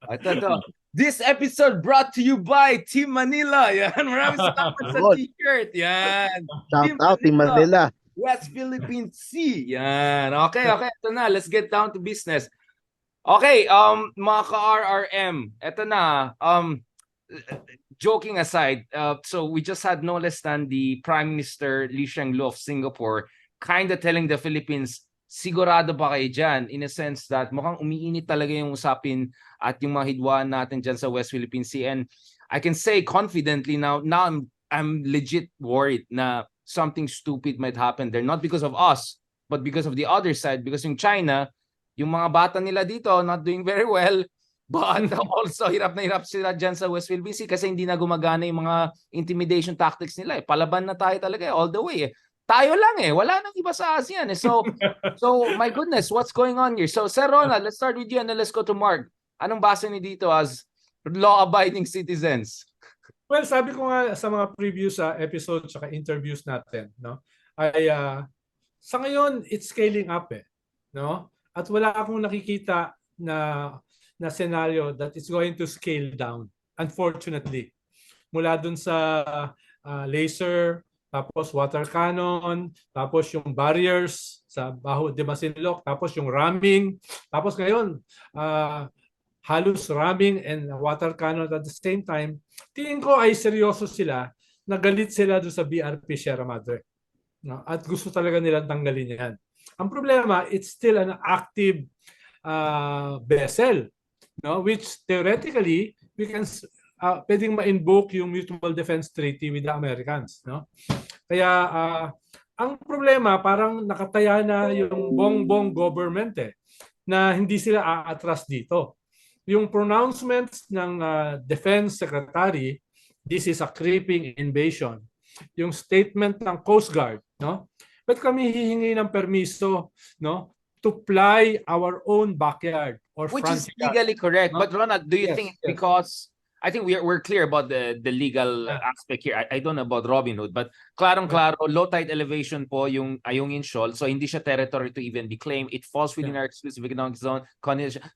Ito. This episode brought to you by Team Manila. Yan, maraming salamat sa Yun. t-shirt. Yan. Shout Team out, Team Manila, Manila. West Philippine Sea. Yan. Okay. Ito na. Let's get down to business. Okay, mga ka-RRM, ito na. Joking aside, so we just had no less than the Prime Minister Lee Hsien Loong of Singapore kind of telling the Philippines, sigurado ba kayo dyan? In a sense that mukhang umiinit talaga yung usapin at yung mga hidwaan natin dyan sa West Philippine Sea. And I can say confidently now I'm legit worried na something stupid might happen there. Not because of us, but because of the other side. Because yung China, yung mga bata nila dito not doing very well. But also, hirap na hirap sila dyan sa West Philippine Sea kasi hindi na gumagana yung mga intimidation tactics nila. Palaban na tayo talaga all the way. Tayo lang wala nang iba sa ASEAN So my goodness, what's going on here? So Sir Ronald, let's start with you and then let's go to Mark. Anong base niyo dito as law-abiding citizens? Well, sabi ko nga sa mga previous episodes at interviews natin, no, ay sa ngayon it's scaling up no? At wala akong nakikita na scenario that it's going to scale down, unfortunately. Mula dun sa laser, tapos water cannon, tapos yung barriers sa Baho de Masinloc, tapos yung ramming, tapos ngayon halos ramming and water cannon at the same time. Tingin ko ay seryoso sila, nagalit sila doon sa BRP Sierra Madre. No? At gusto talaga nilang tanggalin yan. Ang problema, it's still an active vessel, no? Which theoretically, we can pwedeng ma-invoke yung Mutual Defense Treaty with the Americans. No? Kaya ang problema, parang nakataya na yung bongbong government na hindi sila aatras dito. Yung pronouncements ng Defense Secretary, this is a creeping invasion. Yung statement ng Coast Guard, no? Ba't kami hihingi ng permiso, no, to fly our own backyard or Which front is yard? legally correct. No? But Ronald, do you think because I think we're clear about the legal aspect here. I don't know about Robin Hood, but klarong-klaro, low tide elevation po yung Ayungin Shoal. So hindi siya territory to even be claimed. It falls within our exclusive economic zone.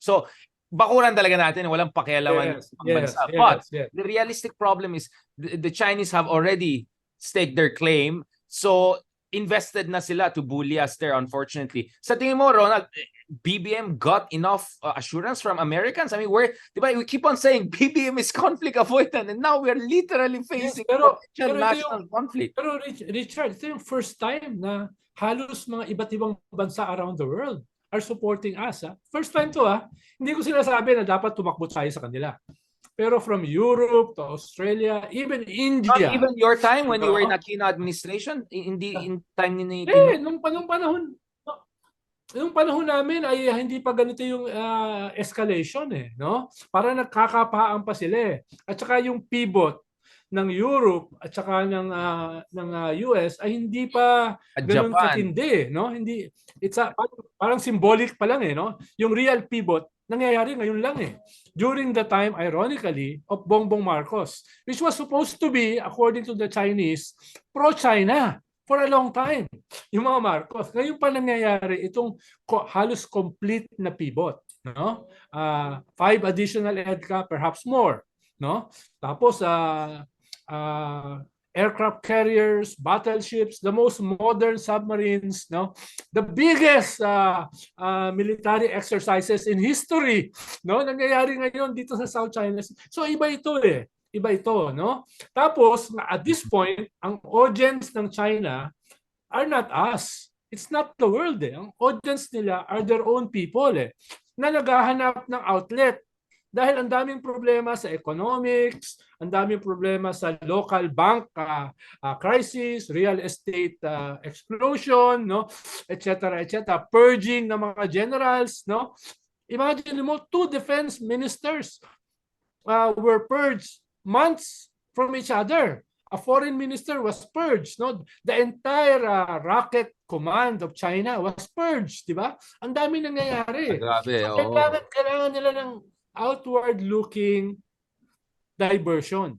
So bakuran talaga natin, walang pakialaman ng bansa. But the realistic problem is the Chinese have already staked their claim. So invested na sila to bully us there, unfortunately. Sa tingin mo, Ronald, BBM got enough assurance from Americans? I mean, we keep on saying BBM is conflict avoidant and now we're literally facing potential national conflict. Pero Richard, ito yung first time na halos mga iba't ibang bansa around the world are supporting us. First time to Hindi ko sinasabi na dapat tumakbo tayo sa kanila. Pero from Europe to Australia, even India. Not even your time when you were in Aquino administration? In time ni nung panahon namin ay hindi pa ganito yung escalation no? Para nagkakapaan pa sila At saka yung pivot ng Europe at saka ng US ay hindi pa ganoon katindi, no? Hindi, it's parang symbolic pa lang no? Yung real pivot nangyayari ngayon lang during the time, ironically, of Bongbong Marcos, which was supposed to be, according to the Chinese, pro-China for a long time. Yung mga Marcos. Ngayon pa nangyayari itong halos complete na pivot. No? 5 additional EDCA, perhaps more. No? Tapos, aircraft carriers, battleships, the most modern submarines, no, the biggest military exercises in history, no, nangyayari ngayon dito sa South China Sea. So iba ito iba ito, no. Tapos at this point, ang audience ng China are not us. It's not the world Ang audience nila are their own people na naghahanap ng outlet. Dahil ang daming problema sa economics, ang daming problema sa local bank crisis, real estate explosion, no, etc., purging ng mga generals, no. Imagine mo, 2 defense ministers were purged months from each other. A foreign minister was purged, no. The entire rocket command of China was purged, di ba? Ang dami nangyayari. Grabe, so, kailangan nila ng outward-looking diversion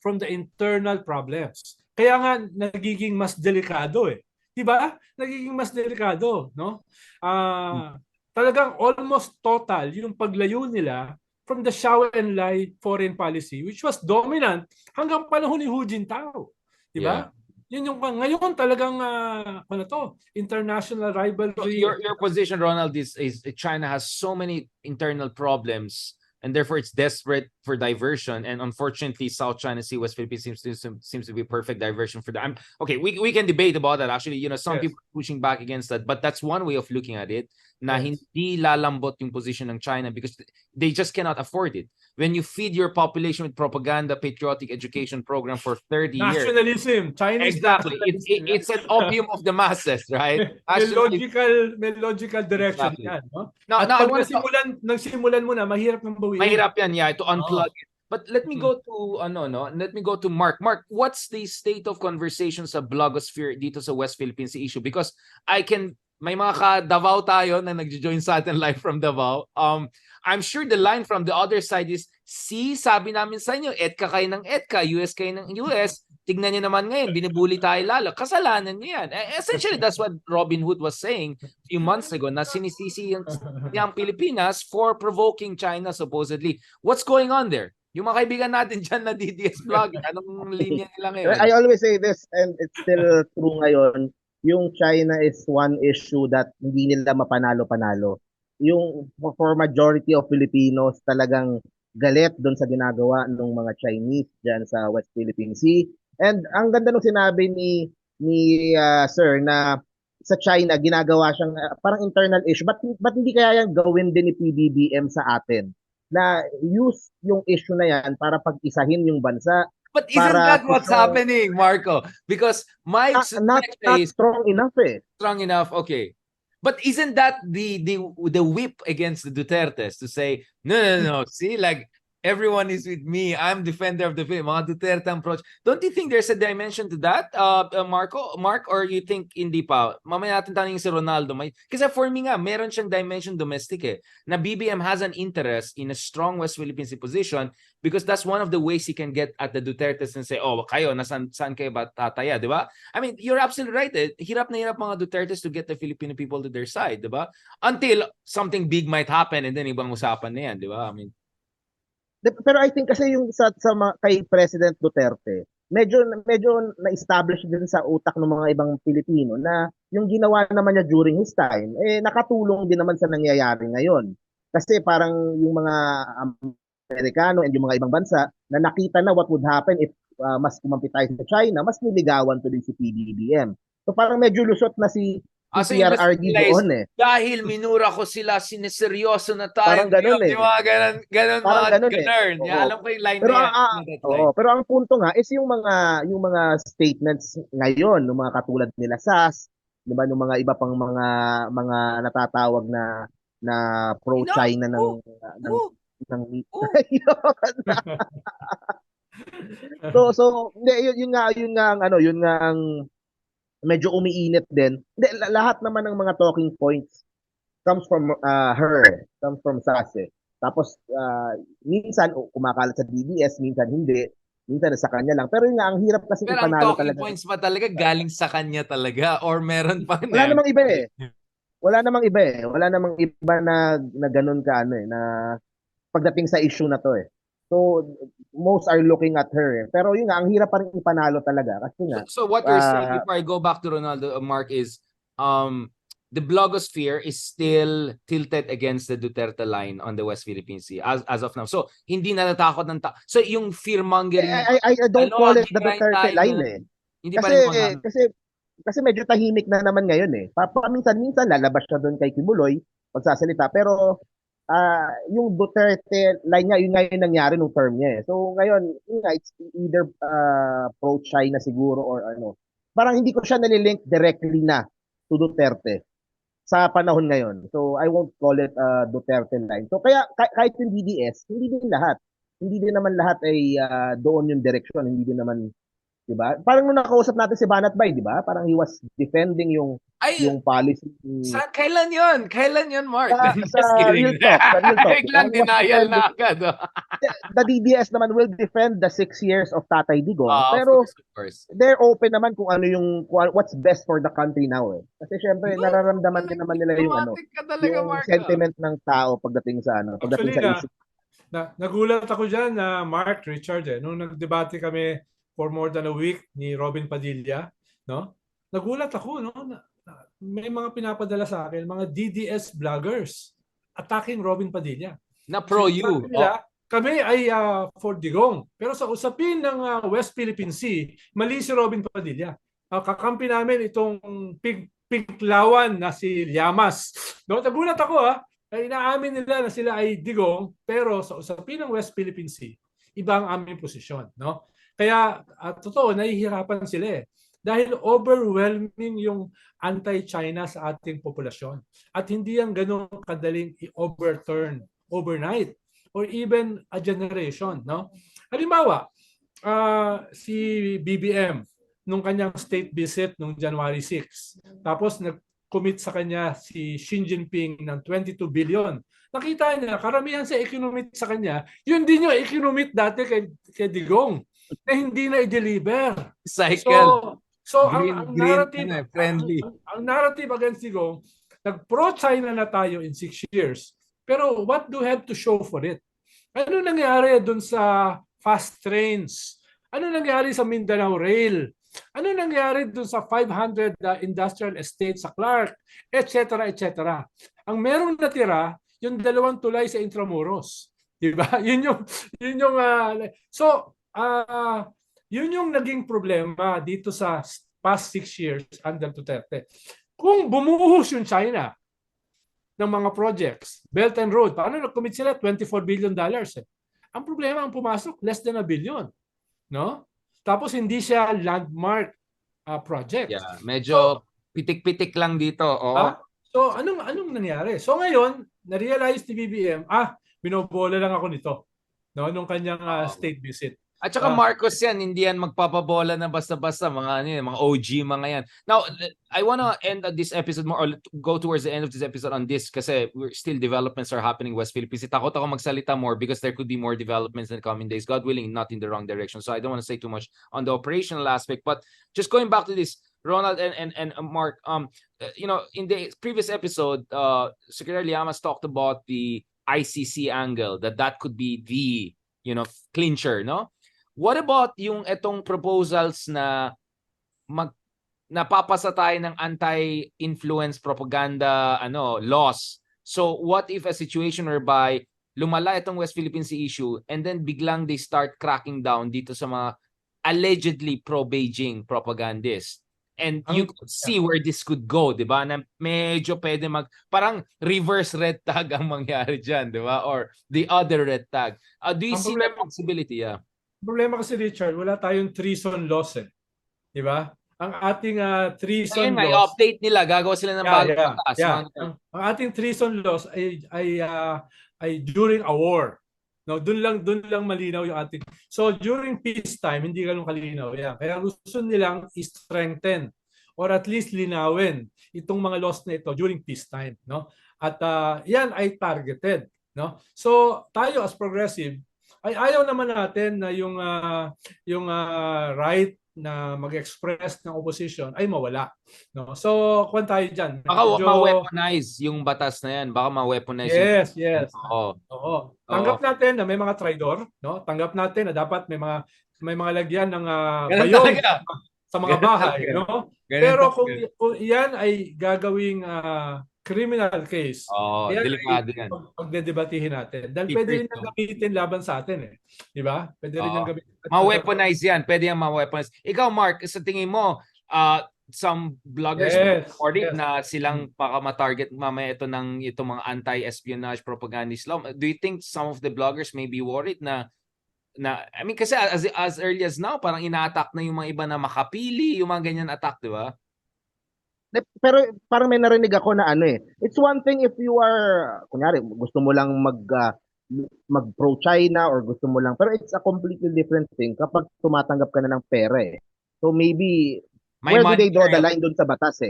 from the internal problems. Kaya nga nagiging mas delikado Di ba? Nagiging mas delikado, no? Talagang almost total yung paglayo nila from the Shao Enlai foreign policy, which was dominant hanggang panahon ni Hu Jintao. Di ba? Yun yung ngayon talagang ano to, international So rivalry. your position, Ronald, is China has so many internal problems, and therefore it's desperate for diversion. And unfortunately, South China Sea, West Philippines seems to be perfect diversion for that. Okay, we can debate about that. Actually, some Yes. people are pushing back against that, but that's one way of looking at it. Na Yes. hindi lalambot yung position ng China because they just cannot afford it. When you feed your population with propaganda, patriotic education program for 30 years. Nationalism, Chinese Exactly. nationalism. It's an opium of the masses, right? May logical direction Exactly. yan. No? Now, At I pag want to nagsimulan mo na, mahirap nang bawiin. mahirap yan, to unplug it. But let me go to let me go to Mark. Mark, what's the state of conversation sa blogosphere dito sa West Philippines issue? Because may mga ka-Davao tayo na nagjo-join sa atin live from Davao. I'm sure the line from the other side is, sabi namin sa inyo, EDCA kayo ng EDCA, US kayo ng US, tignan niyo naman ngayon, binubuli tayo lalo. Kasalanan niyo yan. Essentially, that's what Robin Hood was saying a few months ago, na sinisisi ang Pilipinas for provoking China, supposedly. What's going on there? Yung mga kaibigan natin dyan na DDS vlog, anong linya nila ngayon? I always say this, and it's still true ngayon, yung China is one issue that hindi nila mapanalo-panalo. Yung for majority of Filipinos talagang galit doon sa ginagawa ng mga Chinese dyan sa West Philippine Sea. And ang ganda nung sinabi ni Sir na sa China ginagawa siyang parang internal issue. But hindi kaya yan gawin din ni PBBM sa atin? Na use yung issue na yan para pag-isahin yung bansa. But isn't that what's happening, Marco? Because my not strong enough Strong enough, okay. But isn't that the whip against the Dutertes to say, no, see, like, everyone is with me. I'm defender of the Philippines. Mga Duterte approach. Don't you think there's a dimension to that, Mark? Or you think hindi pa? Mamaya natin tanongin si Ronaldo. Kasi for me nga, meron siyang dimension domestic na BBM has an interest in a strong West Philippine position because that's one of the ways he can get at the Dutertes and say, kayo, saan kayo ba tataya, di ba? I mean, you're absolutely right. Hirap na hirap mga Dutertes to get the Filipino people to their side, di ba? Until something big might happen and then ibang usapan na yan, di ba? I mean, pero I think kasi yung kay President Duterte, medyo na-establish din sa utak ng mga ibang Pilipino na yung ginawa naman niya during his time, nakatulong din naman sa nangyayari ngayon. Kasi parang yung mga Amerikano and yung mga ibang bansa na nakita na what would happen if mas kumampi tayo sa China, mas niligawan to din si PBBM. So parang medyo lusot na si PRRD doon Dahil minura ko sila, sineseryoso na tayo. Parang ganun Yung mga ganun parang mga ganun Alam ko yung line pero, na yan. Pero ang punto nga is yung mga statements ngayon, ng mga katulad nila SAS, di ba, ng mga iba pang mga natatawag na pro-China ng So yun nga ang medyo umiinit din. Hindi, lahat naman ng mga talking points comes from comes from SAS. Tapos minsan kumakalat sa DDS, minsan hindi, minsan sa kanya lang. Pero yun nga, ang hirap kasi ipanalo talaga. Pero ang talking points pa talaga galing sa kanya talaga or meron pa Wala namang iba Wala namang iba na ganun ka na pagdating sa issue na to So, most are looking at her. Pero yun nga, ang hirap pa rin ipanalo talaga. Kasi nga, so what you're saying, before I go back to Ronaldo, Mark, is the blogosphere is still tilted against the Duterte line on the West Philippine Sea as of now. So, hindi na natakot ng So, yung fear-mongering... I don't call it the Duterte line Hindi kasi medyo tahimik na naman ngayon Minsan lalabas siya doon kay Kibuloy pagsasalita. Pero yung Duterte line niya, yun nga yung nangyari nung term niya So ngayon, it's either pro-China siguro or ano. Parang hindi ko siya nalilink directly na to Duterte sa panahon ngayon. So I won't call it Duterte line. So kaya kahit yung DDS, hindi din lahat. Hindi din naman lahat ay doon yung direction. Hindi din naman, di ba? Parang nung nakausap natin si Banat Bay, di ba? Parang he was defending yung policy. Kailan yun, Mark? Sa Real Talk. Biglang denial na agad. The DDS naman will defend the 6 years of Tatay Digong. Pero of course. They're open naman kung ano what's best for the country now Kasi syempre nararamdaman din naman nila yung yung sentiment ng tao pagdating sa issue. Nagulat ako diyan na Mark Richard nung nagdebate kami for more than a week ni Robin Padilla, no? Nagulat ako may mga pinapadala sa akin mga DDS vloggers attacking Robin Padilla. Na pro you. Sinasabi nila, kami ay for Digong. Pero sa usapin ng West Philippine Sea, mali si Robin Padilla. Kakampi namin itong pinklawan na si Llamas. No, nagulat ako ay inaamin nila na sila ay Digong, pero sa usapin ng West Philippine Sea, iba ang aming posisyon, no? Kaya totoo, nahihirapan sila dahil overwhelming yung anti-China sa ating populasyon. At hindi yan ganun kadaling i-overturn overnight or even a generation, no? Halimbawa, si BBM nung kanyang state visit nung January 6. Tapos commit sa kanya si Xi Jinping ng 22 billion. Nakita niya, karamihan sa economit sa kanya, yun din yung economit dati kay Digong na hindi na i-deliver. Cycle. So green, ang narrative, friendly. Ang narrative against Digong, nag-pro-China na tayo in 6 years. Pero what do we have to show for it? Ano nangyari dun sa fast trains? Ano nangyari sa Mindanao Rail? Ano nangyari dun sa 500 industrial estate sa Clark, etc., etc. Ang merong natira, yung 2 tulay sa Intramuros, di ba? Yun yung naging problema dito sa past 6 years under Duterte. Kung bumuhos yung China ng mga projects, Belt and Road, paano nag-commit sila? $24 billion. Ang problema, ang pumasok, less than $1 billion. No? Tapos hindi siya landmark project. Yeah, medyo pitik-pitik lang dito. So anong nangyari? So ngayon, na-realize ni BBM, binobola lang ako nito. No, nung kanyang state visit. At saka Marcos yan, hindi yan magpapabola na basta-basta, mga OG, mga yan. Now, I wanna end this episode more, or go towards the end of this episode on this, kasi we're still developments are happening in West Philippines. Takot ako magsalita more because there could be more developments in the coming days, God willing, not in the wrong direction. So I don't want to say too much on the operational aspect, but just going back to this, Ronald and Mark, in the previous episode, Secretary Llamas talked about the ICC angle, that could be the, clincher, no? What about yung etong proposals na napapasa tayo ng anti-influence propaganda laws? So what if a situation whereby lumala itong West Philippine Sea issue and then biglang they start cracking down dito sa mga allegedly pro-Beijing propagandists? And you could see where this could go, di ba? Na medyo pwede parang reverse red tag ang mangyari dyan, di ba? Or the other red tag. Do you see that possibility? Yeah. Problema kasi, Richard, wala tayong treason laws Di ba? Ang ating treason laws... i-update nila. Gagawa sila ng bagong batas. Ang ating treason laws ay during a war. No, doon lang malinaw yung ating... So, during peacetime, hindi ganun kalinaw. Kaya gusto nilang i-strengthen or at least linawin itong mga laws na ito during peacetime. No? At yan ay targeted. No? So, tayo as progressive, ay ayaw naman natin na yung right na mag-express ng opposition ay mawala. No? So, kung tayo dyan. Baka ma-weaponize yung batas na yan. Baka ma-weaponize. Yes. Oo. Tanggap natin na may mga traidor. No? Tanggap natin na dapat may mga lagyan ng bayong sa mga bahay. No? Pero kung yan ay gagawing criminal case. Delikado yan. Pagdedebatihin natin. Dahil pwede rin yung gamitin laban sa atin Di ba? Pwede rin yung gamitin. Ma-weaponize yan. Pwede yung ma-weaponize. Ikaw, Mark, sa tingin mo, some bloggers reported na silang ma-target mamaya itong mga anti-espionage propagandist law. Do you think some of the bloggers may be worried na I mean, kasi as early as now, parang ina-attack na yung mga iba na makapili, yung mga ganyan attack, di ba? Pero parang may narinig ako na it's one thing if you are, kunyari, gusto mo lang mag pro-China or gusto mo lang, pero it's a completely different thing kapag tumatanggap ka na ng pera So maybe, where do they draw the line doon sa batas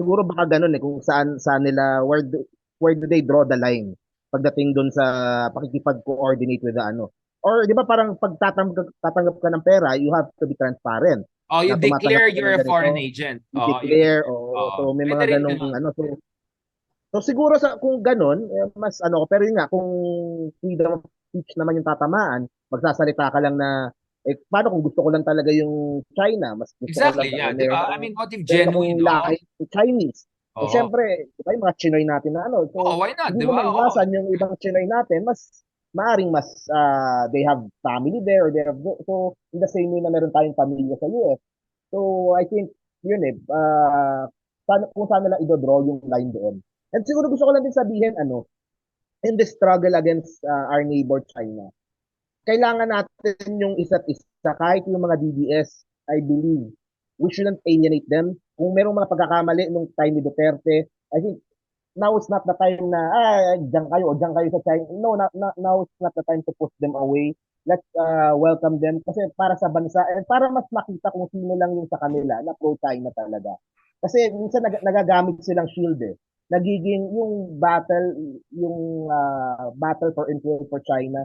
Siguro baka ganun kung saan nila, where do they draw the line pagdating doon sa pakikipag-coordinate with the Or di ba parang pag tatanggap ka ng pera, you have to be transparent. You declare you're a foreign agent. You declare, so may mga ganong So siguro kung ganon, mas pero yun nga, kung freedom of speech naman yung tatamaan, magsasalita ka lang na, paano kung gusto ko lang talaga yung China, mas gusto ko lang, Exactly, yeah. Di meron ba? I akong, mean, what if meron genuine, akong no? lahi Chinese. Eh, Oo. syempre, di ba yung mga Chinoy natin na ano, Oh, so, why not? hindi Di mo ba? Oo. maiwasan yung ibang Chinoy natin, maaring they have family there, or they have, so, in the same way na meron tayong pamilya sa US. So, I think, yun kung saan nila i-draw yung line doon. And siguro gusto ko lang din sabihin, in the struggle against our neighbor China, kailangan natin yung isa't isa, kahit yung mga DDS, I believe, we shouldn't alienate them. Kung merong mga pagkakamali nung time ni Duterte, I think now is not the time na, diyan kayo o diyan kayo sa China. No, now is not the time to push them away. Let's welcome them kasi para sa bansa, and para mas makita kung sino lang yung sa kanila na pro-China talaga. Kasi minsan nagagamit silang shield eh. Nagiging battle for influence for China,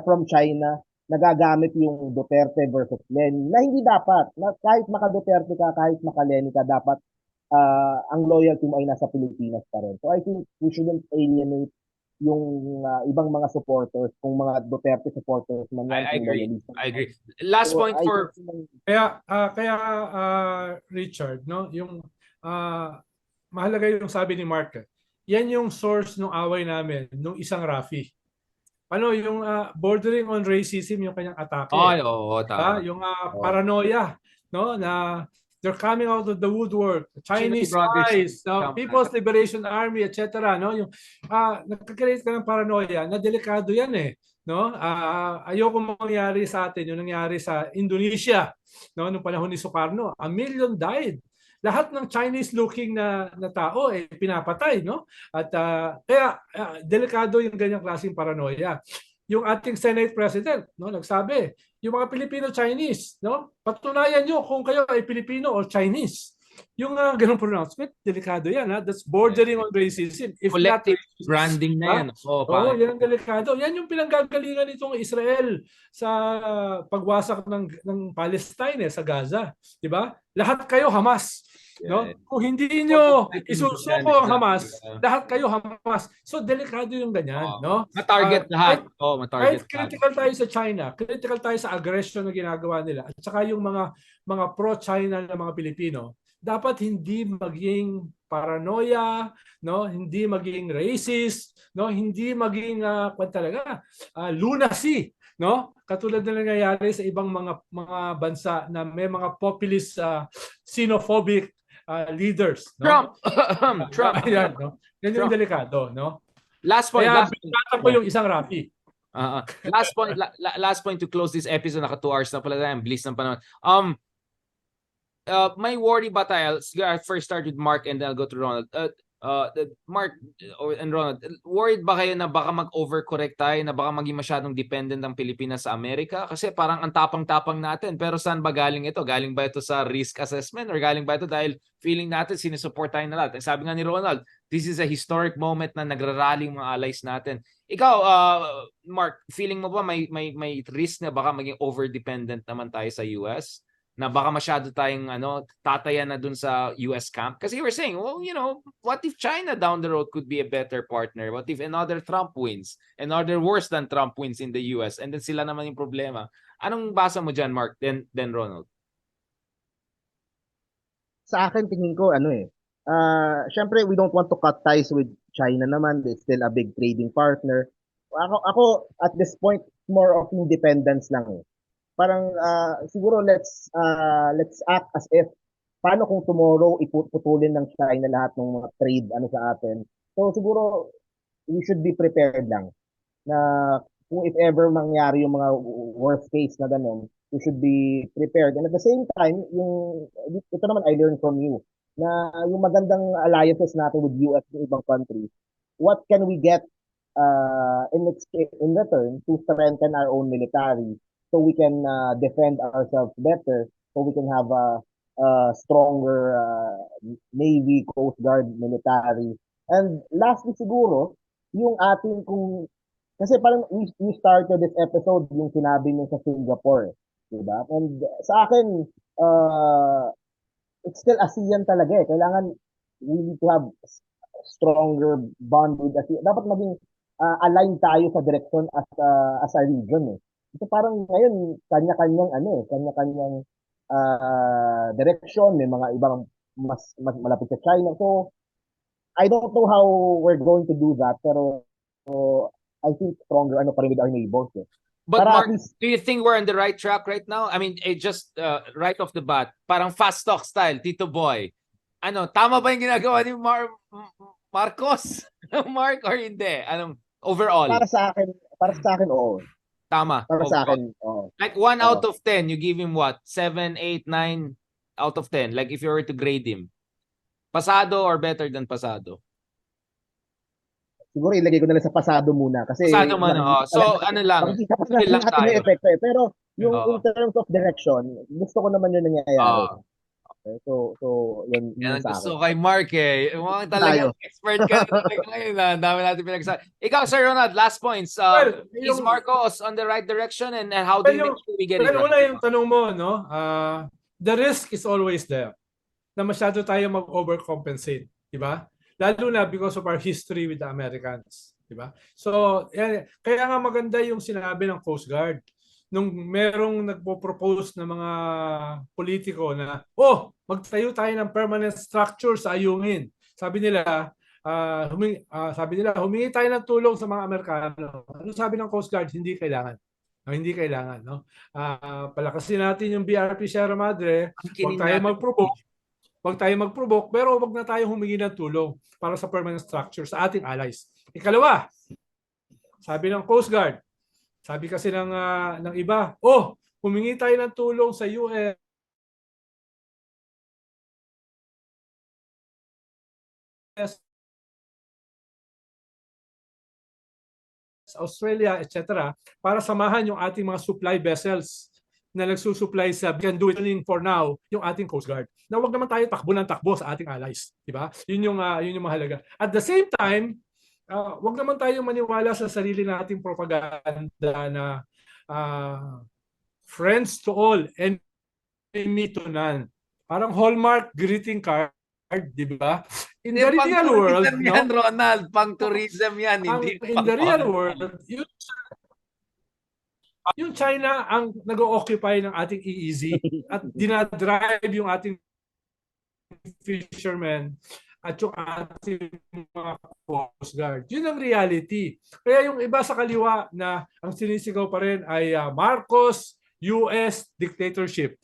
from China, nagagamit yung Duterte versus Lenin na hindi dapat. Na kahit maka-Duterte ka, kahit maka-Lenin ka, dapat ang loyalty mo ay nasa Pilipinas pa rin. So I think we shouldn't alienate yung ibang mga supporters, kung mga Duterte supporters man yan, I kung agree. loyalista I man. agree. Last So point I for think Kaya Richard, no, yung mahalaga yung sabi ni Mark. Yan yung source ng away namin nung isang Rafi. Ano yung bordering on racism yung kanyang atake. ay, oo, tama. Yung Oo. paranoia, no, na they're coming out of the woodwork, Chinese Brothers, spies, tama. People's Liberation Army, etc. No, yung nagkakreate ka ng paranoia na delikado yan eh. No, ayoko mangyari sa atin yung nangyari sa Indonesia, no, nung panahon ni Sukarno. 1 million died. Lahat ng Chinese-looking na tao pinapatay, no? At kaya delikado yung ganyang klaseng paranoia. Yung ating Senate President, no, nagsabi, yung mga Filipino-Chinese, no, patunayan nyo kung kayo ay Filipino or Chinese. Yung ganung pronouncement, delikado yan. That's bordering on racism. If Collective not racist, branding na yan. Oo, Oo, yan ang delikado. Yan yung pinanggagalingan nitong Israel sa pagwasak ng Palestine sa Gaza, 'di ba? Lahat kayo Hamas, no? Kung hindi niyo isusuko ang Hamas, lahat kayo Hamas. So delikado yung ganyan, no? Ma-target lahat. Oo, Kahit ma-target lahat. critical tayo sa China, critical tayo sa aggression na ginagawa nila, at saka yung mga pro-China na mga Pilipino, dapat hindi maging paranoia, no, hindi maging racist, no, hindi maging lunacy, no, katulad na nangyayari sa ibang mga bansa na may mga populist xenophobic leaders, no. Trump. Ayan, no. Yan yung delikado, no. Last point. Kaya binata ko yung isang Rafi. Last point to close this episode. Naka 2 hours na pala tayo. Bilis ng panahon. May worry ba tayo? I first start with Mark and then I'll go to Ronald. Mark and Ronald, worried ba kayo na baka mag-overcorrect tayo, na baka maging masyadong dependent ang Pilipinas sa Amerika? Kasi parang ang tapang-tapang natin. Pero saan ba galing ito? Galing ba ito sa risk assessment or galing ba ito dahil feeling natin sinusupport tayo na lahat? Sabi nga ni Ronald, this is a historic moment na nagrarally mga allies natin. Ikaw, Mark, feeling mo ba may risk na baka maging over-dependent naman tayo sa US? Na baka masyado tayong tatayan na dun sa US camp? Kasi you were saying, well, what if China down the road could be a better partner? What if another Trump wins? Another worse than Trump wins in the US? And then sila naman yung problema. Anong basa mo dyan, Mark? Then Ronald. Sa akin, tingin ko, syempre, we don't want to cut ties with China naman. It's still a big trading partner. Ako at this point, more of independence lang eh. Parang siguro let's act as if, paano kung tomorrow iputulin ng China lahat ng mga trade sa atin. So siguro we should be prepared lang na kung if ever mangyari yung mga worst case na ganun, we should be prepared. And at the same time, ito naman I learned from you, na yung magandang alliances natin with US and ibang countries, what can we get in return to strengthen our own military, so we can defend ourselves better, so we can have a stronger Navy, Coast Guard, military. And lastly siguro, yung ating kasi parang we started this episode yung sinabi mo sa Singapore, diba? And sa akin, it's still ASEAN talaga eh. Kailangan we need to have stronger bond with ASEAN. Dapat maging align tayo sa direction as a region eh. Ito parang ngayon kanya-kanyang kanya-kanyang direction, may mga ibang mas malapit sa China. So I don't know how we're going to do that, pero I think stronger pa rin with our neighbors eh. But Para Mark, at least do you think we're on the right track right now? I mean, just right off the bat, parang fast talk style, Tito Boy. Tama ba yung ginagawa ni Marcos? Mark or hindi? Overall? para sa akin oo. Tama. Para sa Overall. akin oo. Like 1 out of 10, you give him what? 7, 8, 9 out of 10? Like if you were to grade him. Pasado or better than pasado? Siguro ilagay ko na lang sa pasado muna kasi Pasado man, So, makikita pa chill lang natin yung tayo. epekto eh. Pero yung Oo. in terms of direction, gusto ko naman yun nangyayari. Okay, so yun Yan ang sa gusto akin. kay Mark eh. Mukhang talagang expert ka na talaga ngayon. Dami natin pinagsasabi. Ikaw, Sir Ronald, last points. Is Marcos on the right direction and how do you make sure we get it Well, una right? yung tanong mo, no? The risk is always there na masyado tayo mag-overcompensate, di ba? Lalo na because of our history with the Americans, di ba? So, kaya nga maganda yung sinabi ng Coast Guard nung merong nagpo-propose na mga politiko na, magtayo tayo ng permanent structure sa Ayungin. Sabi nila, humingi tayo ng tulong sa mga Amerikano. Ano sabi ng Coast Guard? Hindi kailangan. Hindi kailangan, no? Palakasin natin yung BRP Sierra Madre. Huwag tayo mag-provoke, pero huwag na tayo humingi ng tulong para sa permanent structure sa ating allies. Ikalawa, sabi ng Coast Guard, sabi kasi ng iba, humingi tayo ng tulong sa US, Australia, etc. para samahan yung ating mga supply vessels na nagsusupply sa can do it for now yung ating Coast Guard. Na wag naman tayo takbo ng takbo sa ating allies, di ba? Yun yung mahalaga. At the same time, wag naman tayo maniwala sa sarili nating propaganda na friends to all, enemy to none. Parang Hallmark greeting card, di ba? In the real world, yan, Ronald, pang tourism yan, hindi in the real world, yung China ang nag-occupy ng ating EEZ at dinadrive yung ating fishermen at yung ating mga Coast Guard. Yun ang reality. Kaya yung iba sa kaliwa na ang sinisigaw pa rin ay Marcos US dictatorship.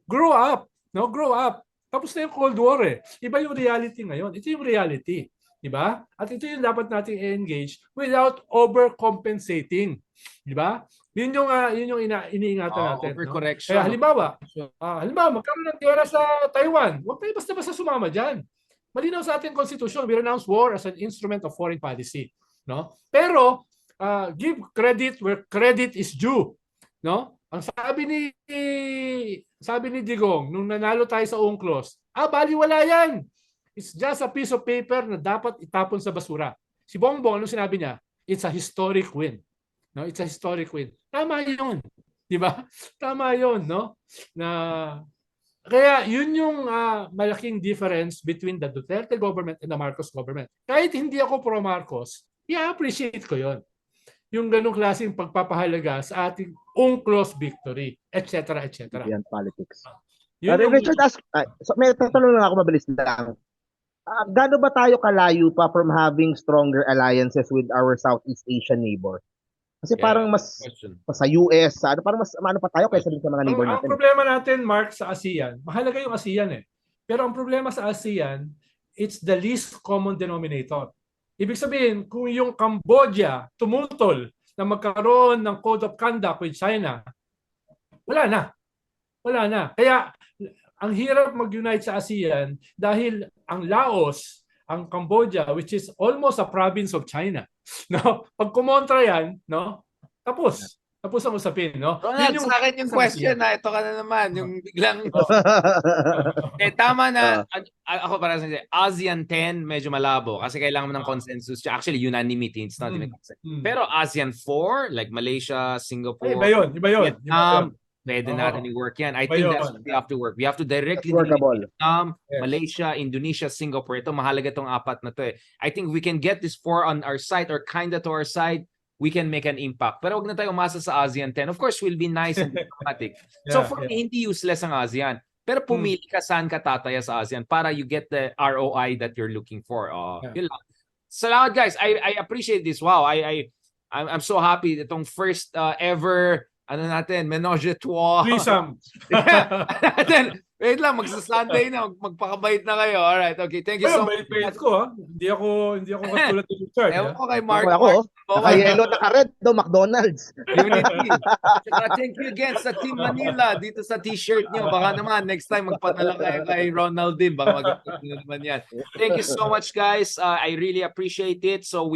Grow up, no? Grow up. Tapos na yung Cold War eh. Iba yung reality ngayon. Ito yung reality. Diba? At ito yung dapat nating i-engage without overcompensating. Diba? Yun yung iniingatan natin. Overcorrection. Kaya halimbawa, magkaroon ng gera sa Taiwan. Huwag tayo basta-basta sumama dyan. Malinaw sa ating constitution, we renounce war as an instrument of foreign policy. No? Pero, give credit where credit is due. No? Ang sabi ni Digong, nung nanalo tayo sa UNCLOS, baliwala yan. It's just a piece of paper na dapat itapon sa basura. Si Bongbong, anong sinabi niya? It's a historic win. No, it's a historic win. Tama 'yun. 'Di ba? Tama 'yun, no? Kaya 'yun yung malaking difference between the Duterte government and the Marcos government. Kahit hindi ako pro Marcos, i-appreciate ko 'yon. Yung ganung klaseng pagpapahalaga sa ating UNCLOS victory, etc., etc. Yan politics. Richard, may tatanong lang ako mabilis lang. Gaano ba tayo kalayo pa from having stronger alliances with our Southeast Asian neighbor? Kasi parang mas sa US, parang mas pa tayo kaysa sa mga neighbor natin. Ang problema natin, Mark, sa ASEAN, mahalaga yung ASEAN eh. Pero ang problema sa ASEAN, it's the least common denominator. Ibig sabihin, kung yung Cambodia tumutol na magkaroon ng code of conduct with China, wala na. Wala na. Kaya ang hirap mag-unite sa ASEAN dahil ang Laos, ang Cambodia, which is almost a province of China. No? Pag kumontra yan, no? Tapos ang usapin, no? Ronald, sa akin yung question na ito ka na naman, yung biglang tama na ako para sa ASEAN 10 medyo malabo kasi kailangan mo ng consensus. Actually unanimity, it's not even consensus. Pero ASEAN 4 like Malaysia, Singapore, iba yun. Vietnam, pwede Oo. natin i-work yan. I Ba think yun? that's what we have to work. We have to directly That's workable. Vietnam, Yes. Malaysia, Indonesia, Singapore. Ito, mahalaga itong apat na to eh. I think we can get this four on our side or kinda to our side. We can make an impact. Pero wag na tayo umasa sa ASEAN 10. Of course, we'll be nice and diplomatic. So for me, hindi useless ang ASEAN. Pero pumili ka saan ka tataya sa ASEAN para you get the ROI that you're looking for. Yun lang. Salamat guys. I appreciate this. Wow. I'm so happy itong first ever menage a trois. Threesome. Natin. Wait lang, magsa-Sunday na, magpakabait na kayo. Alright, okay. Thank you so much. Bait ko, ha? Hindi ako katulad ni Richard. Ewan ko kay Mark. Ako, naka-yellow, naka-red, McDonald's. Unity. Saka thank you again sa Team Manila dito sa t-shirt nyo. Baka naman next time magpadala kayo kay Ronald din. Baka magpapagod naman yan. Thank you so much guys. I really appreciate it. So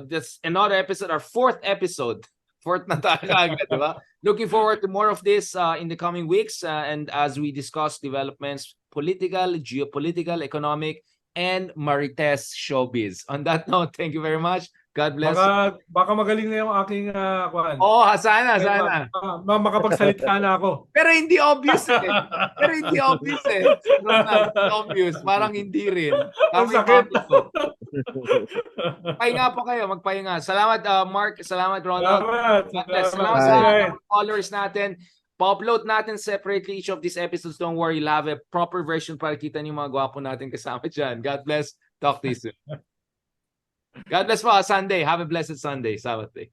that's another episode, our fourth episode. Fourth na tayo agad, diba? Looking forward to more of this in the coming weeks and as we discuss developments, political, geopolitical, economic, and Marites showbiz. On that note, thank you very much. God bless. Baka magaling na yung aking kuwan. Sana. Makapagsalita na ako. Pero hindi obvious eh. Obvious. Parang hindi rin. Ang sakit. Pahinga po kayo. Magpahinga. Salamat Mark. Salamat Ronald. Salamat. Salamat sa mga followers natin. Pa-upload natin separately each of these episodes. Don't worry. You'll have a proper version para kita niyo mga gwapo natin kasama dyan. God bless. Talk to you soon. God bless po. Sunday. Have a blessed Sunday. Sabbath day.